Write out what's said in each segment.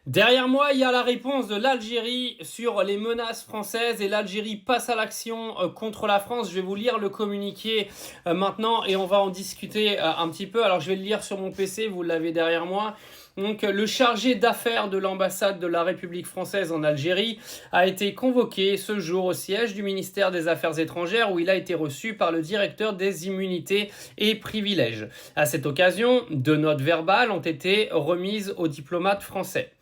Derrière moi, il y a la réponse de l'Algérie sur les menaces françaises et l'Algérie passe à l'action contre la France. Je vais vous lire le communiqué maintenant et on va en discuter un petit peu. Alors je vais le lire sur mon PC, vous l'avez derrière moi. Donc le chargé d'affaires de l'ambassade de la République française en Algérie a été convoqué ce jour au siège du ministère des Affaires étrangères où il a été reçu par le directeur des immunités et privilèges. À cette occasion, 2 notes verbales ont été remises aux diplomates français.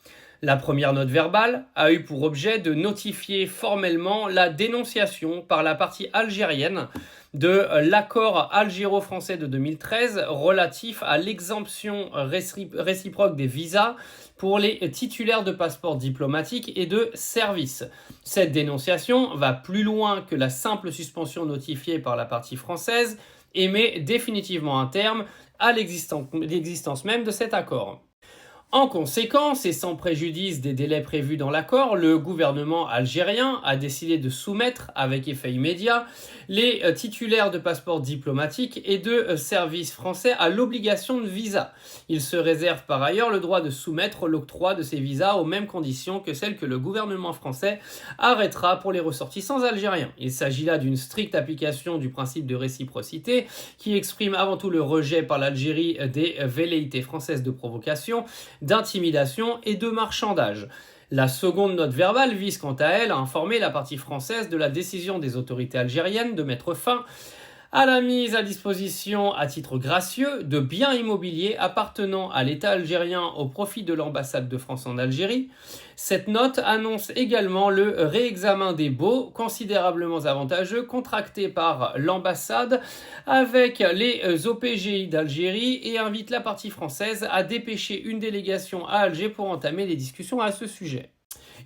La première note verbale a eu pour objet de notifier formellement la dénonciation par la partie algérienne de l'accord algéro-français de 2013 relatif à l'exemption réciproque des visas pour les titulaires de passeports diplomatiques et de services. Cette dénonciation va plus loin que la simple suspension notifiée par la partie française et met définitivement un terme à l'existence même de cet accord. En conséquence, et sans préjudice des délais prévus dans l'accord, le gouvernement algérien a décidé de soumettre, avec effet immédiat, les titulaires de passeports diplomatiques et de services français à l'obligation de visa. Il se réserve par ailleurs le droit de soumettre l'octroi de ces visas aux mêmes conditions que celles que le gouvernement français arrêtera pour les ressortissants algériens. Il s'agit là d'une stricte application du principe de réciprocité qui exprime avant tout le rejet par l'Algérie des velléités françaises de provocation, d'intimidation et de marchandage. La seconde note verbale vise quant à elle à informer la partie française de la décision des autorités algériennes de mettre fin à la mise à disposition à titre gracieux de biens immobiliers appartenant à l'État algérien au profit de l'ambassade de France en Algérie. Cette note annonce également le réexamen des baux considérablement avantageux contractés par l'ambassade avec les OPGI d'Algérie et invite la partie française à dépêcher une délégation à Alger pour entamer des discussions à ce sujet.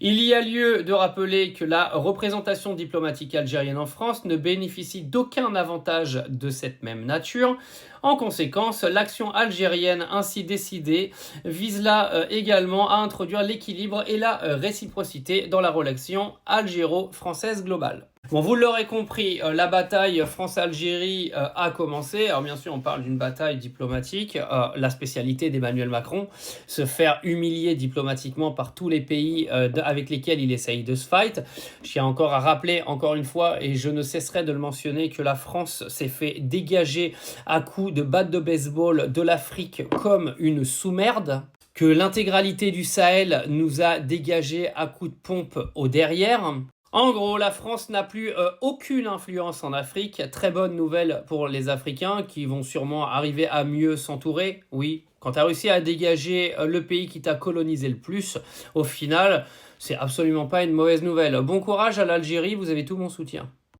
Il y a lieu de rappeler que la représentation diplomatique algérienne en France ne bénéficie d'aucun avantage de cette même nature. En conséquence, l'action algérienne ainsi décidée vise là également à introduire l'équilibre et la réciprocité dans la relation algéro-française globale. Bon, vous l'aurez compris, la bataille France-Algérie a commencé. Alors bien sûr, on parle d'une bataille diplomatique, la spécialité d'Emmanuel Macron, se faire humilier diplomatiquement par tous les pays avec lesquels il essaye de se fight. Je tiens encore à rappeler, encore une fois, et je ne cesserai de le mentionner, que la France s'est fait dégager à coups de batte de baseball de l'Afrique comme une sous-merde, que l'intégralité du Sahel nous a dégagé à coups de pompe au derrière. En gros, la France n'a plus aucune influence en Afrique. Très bonne nouvelle pour les Africains qui vont sûrement arriver à mieux s'entourer. Oui, quand tu as réussi à dégager le pays qui t'a colonisé le plus, au final, c'est absolument pas une mauvaise nouvelle. Bon courage à l'Algérie, vous avez tout mon soutien.